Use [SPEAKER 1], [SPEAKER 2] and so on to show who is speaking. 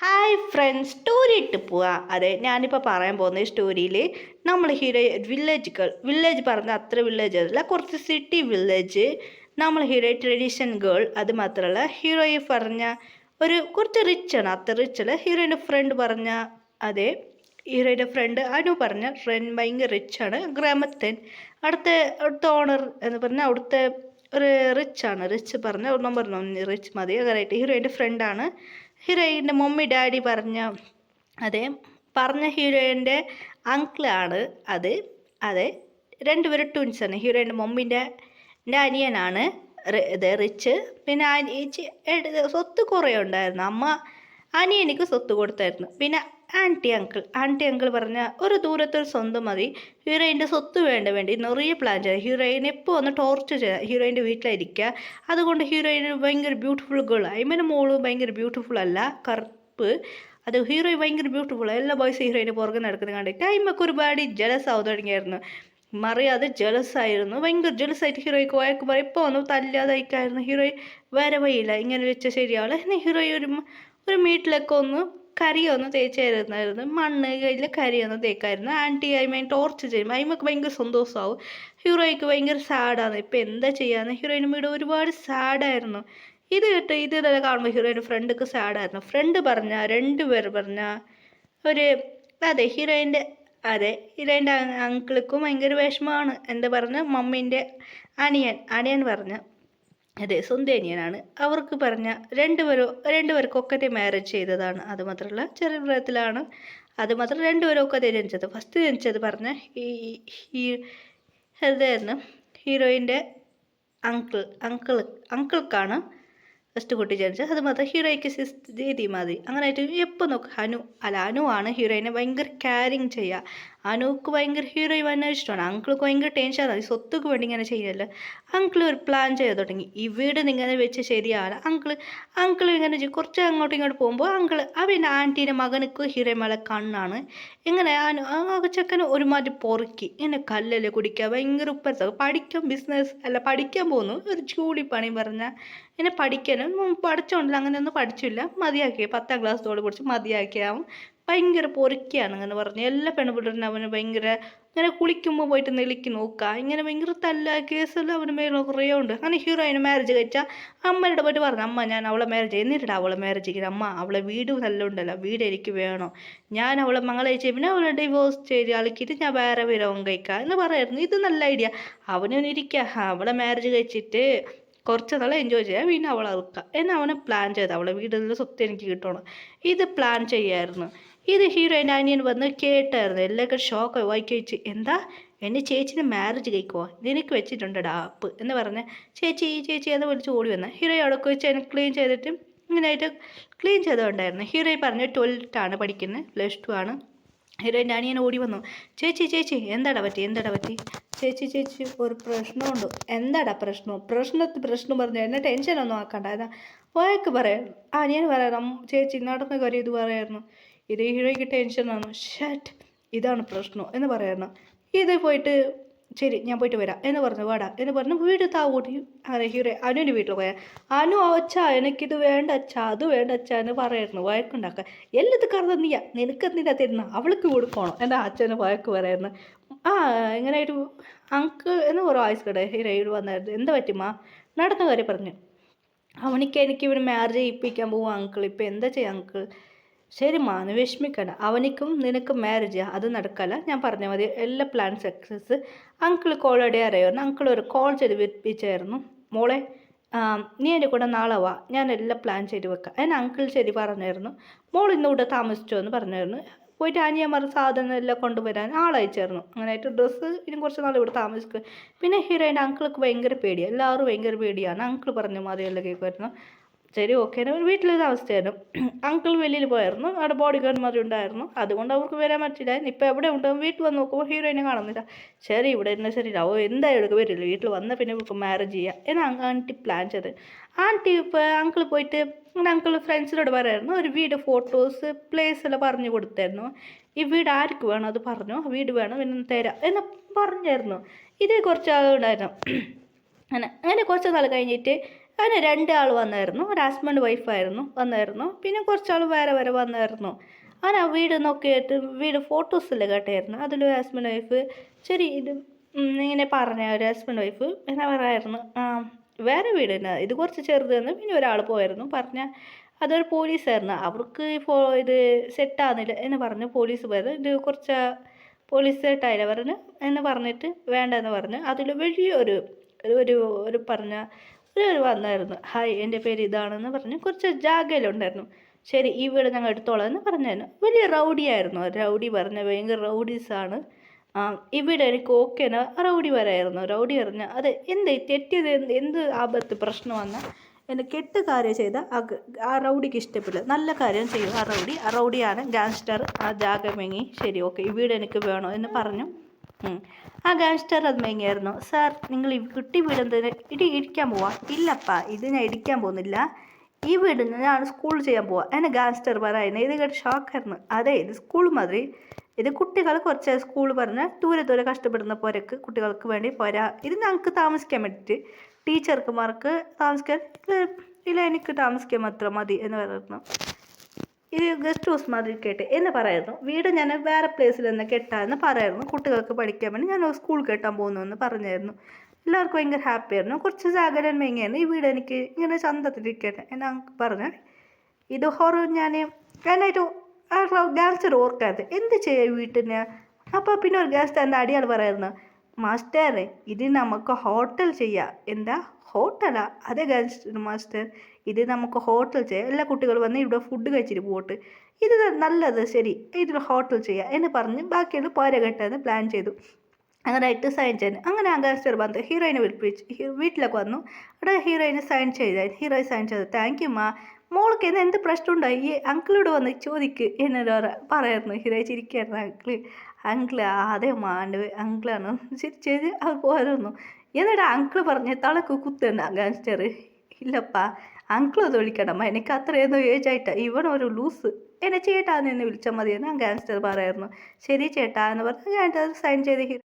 [SPEAKER 1] Hi friends, story ഇട്ട് പോവാം. അതെ, ഞാനിപ്പോൾ പറയാൻ പോകുന്ന ഈ സ്റ്റോറിയിൽ നമ്മൾ ഹീറോ വില്ലേജ് പറഞ്ഞ അത്ര വില്ലേജ് അല്ല, കുറച്ച് സിറ്റി വില്ലേജ്. നമ്മൾ ഹീറോ ട്രഡീഷൻ ഗേൾ. അത് മാത്രമല്ല, ഹീറോയെ പറഞ്ഞ ഒരു കുറച്ച് റിച്ചാണ്, അത്ര റിച്ചല്ല. ഹീറോയിൻ്റെ ഫ്രണ്ട് പറഞ്ഞ അതെ, ഹീറോയുടെ ഫ്രണ്ട് അനു പറഞ്ഞ ഫ്രണ്ട് ഭയങ്കര റിച്ചാണ്, ഗ്രാമത്തൻ. അടുത്ത ഓണർ എന്ന് പറഞ്ഞാൽ അവിടുത്തെ ഒരു റിച്ചാണ്. റിച്ച് പറഞ്ഞ ഒന്നും പറഞ്ഞു റിച്ച് മതി. അങ്ങനെയായിട്ട് ഹീറോയിൻ്റെ ഫ്രണ്ടാണ്. ഹീറോയിൻ്റെ മമ്മി ഡാഡി പറഞ്ഞ അതെ, പറഞ്ഞ ഹീറോയിൻ്റെ അങ്കിളാണ് അത്. അതെ, രണ്ടുപേരും ട്വിൻസാണ്. ഹീറോയിൻ്റെ മമ്മീൻ്റെ അനിയനാണ് ഇത് റിച്ച്. പിന്നെ സ്വത്ത് കുറേ ഉണ്ടായിരുന്നു. അമ്മ അനിയനിക്ക് സ്വത്ത് കൊടുത്തായിരുന്നു. പിന്നെ ആൻറ്റി അങ്കിൾ പറഞ്ഞ ഒരു ദൂരത്തൊരു സ്വന്തം മതി. ഹീറോയിൻ്റെ സ്വത്ത് വേണ്ടി നിറയെ പ്ലാൻ ചെയ്ത ഹീറോയിൻ എപ്പോൾ ഒന്ന് ടോർച്ചർ ചെയ്യുക, ഹീറോയിൻ്റെ വീട്ടിലിരിക്കുക. അതുകൊണ്ട് ഹീറോയിൻ ഭയങ്കര ബ്യൂട്ടിഫുൾ ഗേൾ. അയിമന മോള് ഭയങ്കര ബ്യൂട്ടിഫുൾ അല്ല, കറുപ്പ്. അത് ഹീറോയിൻ ഭയങ്കര ബ്യൂട്ടിഫുൾ. എല്ലാ ബോയ്സ് ഹീറോയിന് പുറകെ നടക്കുന്നത് കണ്ടിട്ട് ടൈമൊക്കെ ഒരുപാട് ജലസ് ആവും തുടങ്ങിയായിരുന്നു. മറിയാതെ ജലസായിരുന്നു, ഭയങ്കര ജലസായിട്ട് ഹീറോയ്ക്ക് വഴക്ക് പറയും. ഇപ്പോൾ ഒന്ന് തല്ലാതായിക്കായിരുന്നു. ഹീറോയിൻ വേറെ വഴിയില്ല, ഇങ്ങനെ വെച്ച ശരിയാവില്ല. എന്നാൽ ഹീറോയിൻ ഒരു വീട്ടിലൊക്കെ ഒന്ന് കരിയൊന്ന് തേച്ചായിരുന്നായിരുന്നു. മണ്ണ് കയ്യിൽ കരിയൊന്ന് തേക്കായിരുന്നു. ആൻറ്റി അയിമേൻ ടോർച്ചർ ചെയ്യും. അയിമക്ക് ഭയങ്കര സന്തോഷമാവും. ഹീറോയ്ക്ക് ഭയങ്കര സാഡാണ്. ഇപ്പം എന്താ ചെയ്യാന്ന്, ഹീറോയിനും വീട് ഒരുപാട് സാഡായിരുന്നു. ഇത് തന്നെ കാണുമ്പോൾ ഹീറോയിൻ്റെ ഫ്രണ്ടൊക്കെ സാഡായിരുന്നു. ഫ്രണ്ട് പറഞ്ഞ രണ്ടുപേർ പറഞ്ഞ ഒരു അതെ ഹീറോയിൻ്റെ അങ്കിൾക്കും ഭയങ്കര വിഷമമാണ്. എന്താ പറഞ്ഞ മമ്മീൻ്റെ അനിയൻ പറഞ്ഞ അതെ, സ്വന്തം അനിയനാണ്. അവർക്ക് പറഞ്ഞ രണ്ടുപേർക്കൊക്കെ മാരേജ് ചെയ്തതാണ്. അതുമാത്രമല്ല ചെറിയ പ്രായത്തിലാണ്. അതുമാത്രം രണ്ടുപേരൊക്കെ ജനിച്ചത്. ഫസ്റ്റ് ജനിച്ചത് പറഞ്ഞ ഈ ഇതായിരുന്നു ഹീറോയിൻ്റെ അങ്കിൾക്കാണ് ഫസ്റ്റ് കുട്ടി ജനിച്ചത്. അത് മാത്രം ഹീറോയ്ക്ക് ദീദി മതി. അങ്ങനെയായിട്ട് എപ്പോൾ നോക്കും അനു ആണ് ഹീറോയിനെ ഭയങ്കര കെയറിങ് ചെയ്യുക. അനുക്ക് ഭയങ്കര ഹീറോയിൻ തന്നെ ഇഷ്ടമാണ്. അങ്കിൾക്ക് ഭയങ്കര ടെൻഷനാണ്, ഈ സ്വത്തുക്ക് വേണ്ടി ഇങ്ങനെ ചെയ്യല്ല. അങ്കിൾ ഒരു പ്ലാൻ ചെയ്ത് തുടങ്ങി. ഈ വീട് ഇങ്ങനെ വെച്ച് ശരിയാണ്. അങ്കിൾ ഇങ്ങനെ കുറച്ച് അങ്ങോട്ടും ഇങ്ങോട്ട് പോകുമ്പോൾ അവൻ്റെ ആൻറ്റീൻ്റെ മകനക്ക് ഹീറോയിൻ മേലെ കണ്ണാണ്. ഇങ്ങനെ ചെക്കന് ഒരുമാതിരി പൊറുക്കി ഇങ്ങനെ കല്ലല്ലേ കുടിക്കുക, ഭയങ്കര ഉപ്പരത്ത പഠിക്കാൻ ബിസിനസ് അല്ല പഠിക്കാൻ പോകുന്നു, ഒരു ചൂടിപ്പണി പറഞ്ഞാൽ ഇങ്ങനെ പഠിക്കാനും പഠിച്ചോണ്ടില്ല. അങ്ങനെയൊന്നും പഠിച്ചില്ല, മതിയാക്കി 10ാം ക്ലാസ്സോട് പഠിച്ച് മതിയാക്കിയാവും. ഭയങ്കര പൊറുക്കിയാണ് അങ്ങനെ പറഞ്ഞു. എല്ലാ പെൺപിള്ളേരും അവന് ഭയങ്കര ഇങ്ങനെ കുളിക്കുമ്പോൾ പോയിട്ട് നെളിക്ക് നോക്കുക, ഇങ്ങനെ ഭയങ്കര തല്ല കേസെല്ലാം അവന് മേലെ കുറേ ഉണ്ട്. അങ്ങനെ ഹീറോയിന് മാരേജ് കഴിച്ചാൽ അമ്മയുടെ പോയിട്ട് പറഞ്ഞു, അമ്മ ഞാൻ അവളെ മാരേജ് ചെയ്യുന്നില്ല, അവളെ മാരേജ് ചെയ്യുന്നത് അമ്മ, അവളെ വീട് നല്ല ഉണ്ടല്ലോ, വീട് എനിക്ക് വേണം, ഞാൻ അവളെ മകളെ കഴിച്ച പിന്നെ അവളെ ഡിവോഴ്സ് ചെയ്ത് ആക്കിയിട്ട് ഞാൻ വേറെ വിരവും കഴിക്കാം എന്ന് പറയായിരുന്നു. ഇത് നല്ല ഐഡിയ. അവനൊന്നിരിക്കുക, അവളെ മാരേജ് കഴിച്ചിട്ട് കുറച്ച് നാൾ എൻജോയ് ചെയ്യുക, പിന്നെ അവളെ അറുക്കുക എന്ന് അവനെ പ്ലാൻ ചെയ്ത് അവളെ വീട്ടിൽ സ്വത്ത് എനിക്ക് കിട്ടണം, ഇത് പ്ലാൻ ചെയ്യായിരുന്നു. ഇത് ഹീറോയിൻ്റെ അനിയൻ വന്ന് കേട്ടായിരുന്നു. എല്ലാവർക്കും ഷോക്കായി വായിക്കഴിച്ച്, എന്താ എന്നെ ചേച്ചിന് മാരേജ് കഴിക്കുമോ, നിനക്ക് വെച്ചിട്ടുണ്ടടാ ആപ്പ് എന്ന് പറഞ്ഞ് ചേച്ചി എന്ന് വിളിച്ച് ഓടി വന്ന ഹീറോയെ അടക്കം വെച്ച് അതിനെ ക്ലീൻ ചെയ്തിട്ട് ഇങ്ങനെയായിട്ട് ക്ലീൻ ചെയ്തുകൊണ്ടായിരുന്നു. ഹീറോയി പറഞ്ഞ് 12th ആണ് പഠിക്കുന്നത്, +2 ആണ്. ഹീറോയിൻ്റെ അനിയൻ ഓടി വന്നു, ചേച്ചി എന്താടാ പറ്റി ചേച്ചി ഒരു പ്രശ്നമുണ്ട്. എന്താടാ പ്രശ്നം പറഞ്ഞു, എന്നെ ടെൻഷനൊന്നും ആക്കണ്ട, അതാ വഴക്ക് പറയാം. അനിയൻ പറയാം, ചേച്ചി നടന്ന കാര്യം ഇത് പറയായിരുന്നു. ഇത് ഹീറോയ്ക്ക് ടെൻഷനാണ്. ഷട്ട്, ഇതാണ് പ്രശ്നം എന്ന് പറയായിരുന്നു. ഇത് പോയിട്ട് ശരി ഞാൻ പോയിട്ട് വരാം എന്ന് പറഞ്ഞു, വാടാ എന്ന് പറഞ്ഞു വീട് താവൂട്ടി. അങ്ങനെ ഹീറോ അനുവിൻ്റെ വീട്ടിൽ പോയാൽ അച്ഛാ എനിക്കിത് വേണ്ട അച്ഛാ, അത് വേണ്ട അച്ഛാ എന്ന് പറയായിരുന്നു. വഴക്കുണ്ടാക്കുക. എല്ലാത്തും കാരണം നീയാ, നിനക്കെന്തിനാ തരുന്ന, അവൾക്ക് കൊടുക്കണോ എൻ്റെ അച്ഛന് വഴക്ക് പറയായിരുന്നു. ഇങ്ങനെ ഒരു അങ്കിൾ എന്ന് കുറേ ആയിസ്കടെ ഹീറോ വന്നായിരുന്നു. എന്താ പറ്റുമാ, നടന്ന കാര്യം പറഞ്ഞു. എനിക്ക് ഇവന് മാരേജ് ചെയ്യിപ്പിക്കാൻ പോവും അങ്കിൾ, ഇപ്പം എന്താ ചെയ്യുക അങ്കിൾ. ശരി മാ, നീ വിഷമിക്കണ്ട, അവനിക്കും നിനക്കും മാരേജ് അത് നടക്കല്ല, ഞാൻ പറഞ്ഞാൽ മതി, എല്ലാ പ്ലാൻ സക്സസ്. അങ്കിൾക്ക് ഓൾറെഡി അറിയാമായിരുന്നു. അങ്കിൾ ഒരു കോൾ ചെയ്ത് വിളിപ്പിച്ചായിരുന്നു, മോളെ നീ എൻ്റെ കൂടെ നാളെ വാ, ഞാൻ എല്ലാം പ്ലാൻ ചെയ്ത് വെക്കാം എന്നെ അങ്കിൾ ശരി പറഞ്ഞായിരുന്നു. മോൾ ഇന്നിവിടെ താമസിച്ചോ എന്ന് പറഞ്ഞായിരുന്നു. പോയിട്ട് അനിയന്മാർ സാധനം എല്ലാം കൊണ്ടുവരാൻ ആളയച്ചായിരുന്നു. അങ്ങനെയായിട്ട് ഡ്രസ്സ് ഇനി കുറച്ച് നാൾ ഇവിടെ താമസിക്കുക. പിന്നെ ഹീറോയിൻ്റെ അങ്കിൾക്ക് ഭയങ്കര പേടിയാണ്, എല്ലാവരും ഭയങ്കര പേടിയാണ്. അങ്കിൾ പറഞ്ഞു മതിയെല്ലാം കേൾക്കുമായിരുന്നു. ശരി ഓക്കെ, വീട്ടിൽ താമസിച്ചായിരുന്നു. അങ്കിൾ വെളിയിൽ പോയായിരുന്നു, അവിടെ ബോഡി ഗാർഡ്മാർ ഉണ്ടായിരുന്നു, അതുകൊണ്ട് അവർക്ക് വരാൻ പറ്റില്ലായിരുന്നു. ഇപ്പോൾ എവിടെ ഉണ്ടാവും, വീട്ടിൽ വന്ന് നോക്കുമ്പോൾ ഹീറോയിനെ കാണുന്നില്ല. ശരി ഇവിടെ ഇരുന്ന ശരി ഓ എന്തായാലും ഇവിടെ വരില്ല, വീട്ടിൽ വന്ന പിന്നെ ഇവർക്ക് മാരേജ് ചെയ്യുക എന്ന് ആൻറ്റി പ്ലാൻ ചെയ്ത്. ഇപ്പോൾ അങ്കിൾ പോയിട്ട് അങ്കിൾ ഫ്രണ്ട്സിനോട് പറയായിരുന്നു, ഒരു വീട് ഫോട്ടോസ് പ്ലേസ് എല്ലാം പറഞ്ഞു കൊടുത്തായിരുന്നു. ഈ വീട് ആർക്ക് വേണം അത് പറഞ്ഞു, വീട് വേണം പിന്നെ തരാം എന്ന് പറഞ്ഞായിരുന്നു. ഇതേ കുറച്ച് ആളുണ്ടായിരുന്നു. അങ്ങനെ കുറച്ച് നാൾ കഴിഞ്ഞിട്ട് അങ്ങനെ രണ്ടാൾ വന്നായിരുന്നു, ഒരു ഹസ്ബൻഡ് വൈഫായിരുന്നു വന്നായിരുന്നു, പിന്നെ കുറച്ചാൾ വേറെ വേറെ വന്നായിരുന്നു. അങ്ങനെ ആ വീട് നോക്കിയിട്ട് വീട് ഫോട്ടോസിൽ കേട്ടായിരുന്നു, അതിൽ ഹസ്ബൻഡ് വൈഫ് ശരി ഇത് ഇങ്ങനെ പറഞ്ഞ ഒരു ഹസ്ബൻഡ് വൈഫ് എന്നാ പറയായിരുന്നു, വേറെ വീട് തന്നെ ഇത് കുറച്ച് ചെറുതെന്ന് പിന്നെ ഒരാൾ പോയിരുന്നു പറഞ്ഞ അതൊരു പോലീസായിരുന്നു, അവർക്ക് ഇത് സെറ്റാകുന്നില്ല എന്ന് പറഞ്ഞ് പോലീസ് പോയത്, ഇത് കുറച്ച് പോലീസ് സെറ്റായില്ല പറഞ്ഞ് എന്ന് പറഞ്ഞിട്ട് വേണ്ടെന്ന് പറഞ്ഞ് അതിൽ വലിയൊരു ഒരു ഒരു പറഞ്ഞ ഒരു വന്നായിരുന്നു, ഹായ് എൻ്റെ പേര് ഇതാണെന്ന് പറഞ്ഞ് കുറച്ച് ജാഗയിലുണ്ടായിരുന്നു. ശരി ഈ വീട് ഞങ്ങൾ എടുത്തോളാം എന്ന് പറഞ്ഞായിരുന്നു. വലിയ റൗഡിയായിരുന്നു, റൗഡി പറഞ്ഞ ഭയങ്കര റൗഡീസാണ്. ഈ വീട് എനിക്ക് ഓക്കേന റൗഡി വരായിരുന്നു. റൗഡി പറഞ്ഞ അത് എന്ത് തെറ്റിയത് എന്ത് ആപത്ത് പ്രശ്നം വന്നാൽ എന്നെ കെട്ട് കാര്യം ചെയ്ത ആ റൗഡിക്ക് ഇഷ്ടപ്പെടില്ല, നല്ല കാര്യം ചെയ്യും ആ റൗഡിയാണ് ഗാങ്സ്റ്റർ. ആ ജാഗ മേങ്ങി ശരി ഓക്കെ ഈ വീട് എനിക്ക് വേണോ എന്ന് പറഞ്ഞു. ആ ഗാങ്സ്റ്റർ അത് മേങ്ങിയായിരുന്നു. സാർ നിങ്ങൾ ഈ കുട്ടി വീട് എന്തിന് ഇടിക്കാൻ പോവാ? ഇല്ലപ്പാ ഇത് ഞാൻ ഇടിക്കാൻ പോകുന്നില്ല, ഈ വീട് ഞാൻ സ്കൂൾ ചെയ്യാൻ പോവാ എന്നെ ഗാങ്സ്റ്റർ പറയുന്നത്. ഇത് കേട്ട് ഷോക്കായിരുന്നു. അതെ ഇത് സ്കൂൾ മാതിരി, ഇത് കുട്ടികൾ കുറച്ച് സ്കൂൾ പറഞ്ഞ് ദൂരെ ദൂരെ കഷ്ടപ്പെടുന്ന പോരക്ക് കുട്ടികൾക്ക് വേണ്ടി പോരാ, ഇത് ഞങ്ങൾക്ക് താമസിക്കാൻ വേണ്ടിയിട്ട് ടീച്ചർമാർക്ക് താമസിക്കാൻ ഇല്ല എനിക്ക് താമസിക്കാൻ മാത്രം മതി എന്ന് പറയുന്നു. ഇത് ഗസ്റ്റ് ഹൗസ് മാതിരി കേട്ട് എന്ന് പറയായിരുന്നു. വീട് ഞാൻ വേറെ പ്ലേസിൽ നിന്ന് കെട്ടാമെന്ന് പറയായിരുന്നു, കുട്ടികൾക്ക് പഠിക്കാൻ വേണ്ടി ഞാൻ സ്കൂൾ കെട്ടാൻ പോകുന്നു എന്ന് പറഞ്ഞായിരുന്നു. എല്ലാവർക്കും ഭയങ്കര ഹാപ്പിയായിരുന്നു. കുറച്ച് ജാഗ്രത മേങ്ങിയായിരുന്നു, ഈ വീട് എനിക്ക് ഇങ്ങനെ ചന്തത്തിലിരിക്കട്ടെ എന്ന് പറഞ്ഞാൽ ഇത് ഹൊറർ ഞാൻ ഞാനായിട്ട് ഗാങ്സ്റ്റർ ഓർക്കാതെ എന്ത് ചെയ്യാം വീട്ടിന്. അപ്പോൾ പിന്നെ ഒരു ഗാങ്സ്റ്ററിൻ്റെ അടിയാൾ പറയായിരുന്നു, മാസ്റ്റർ ഇത് നമുക്ക് ഹോട്ടൽ ചെയ്യാം. എന്താ ഹോട്ടലാ? അതെ ഗാങ്സ്റ്റർ മാസ്റ്റർ ഇത് നമുക്ക് ഹോട്ടൽ ചെയ്യാം, എല്ലാ കുട്ടികളും വന്ന് ഇവിടെ ഫുഡ് കഴിച്ചിട്ട് പോട്ട്, ഇത് നല്ലത് ശരി ഇതിൽ ഹോട്ടൽ ചെയ്യാം എന്ന് പറഞ്ഞ് ബാക്കിയുള്ള പോര കെട്ടാന്ന് പ്ലാൻ ചെയ്തു. അങ്ങനെയായിട്ട് സൈൻ ചെയ്യാൻ അങ്ങനെ ആ ഗാങ്സ്റ്റർ വന്ന് ഹീറോയിനെ വിളിപ്പിച്ച് വീട്ടിലേക്ക് വന്നു. അവിടെ ഹീറോയിനെ സൈൻ ചെയ്താൽ ഹീറോയിൻ സൈൻ ചെയ്തു. താങ്ക് യു മാ, മോൾക്ക് എന്ന് എന്ത് പ്രശ്നം ഉണ്ടായി ഈ അങ്കിളോട് വന്ന് ചോദിക്ക് എന്നൊരു പറയായിരുന്നു. ഹീറോയി ചിരിക്കായിരുന്നു. അങ്കിള് അതെ മാണ്ട് അങ്കിളാണ് ചിരിച്ചത് അത് പോയിരുന്നു. എന്നിട്ട് അങ്കിള് പറഞ്ഞ് തളക്ക് കുത്തന്നെ ഗാങ്സ്റ്റർ. ഇല്ലപ്പാ അങ്കിളൊന്ന് വിളിക്കണമ്മ, എനിക്ക് അത്രയൊന്നും ഏജായിട്ടാ, ഇവനൊരു ലൂസ്, എന്നെ ചേട്ടാന്ന് എന്നെ വിളിച്ചാൽ മതിയെന്ന് ആ ഗാങ്സ്റ്റർ പറയായിരുന്നു. ശരി ചേട്ടാ എന്ന് പറഞ്ഞ് ഞാൻ സൈൻ ചെയ്ത്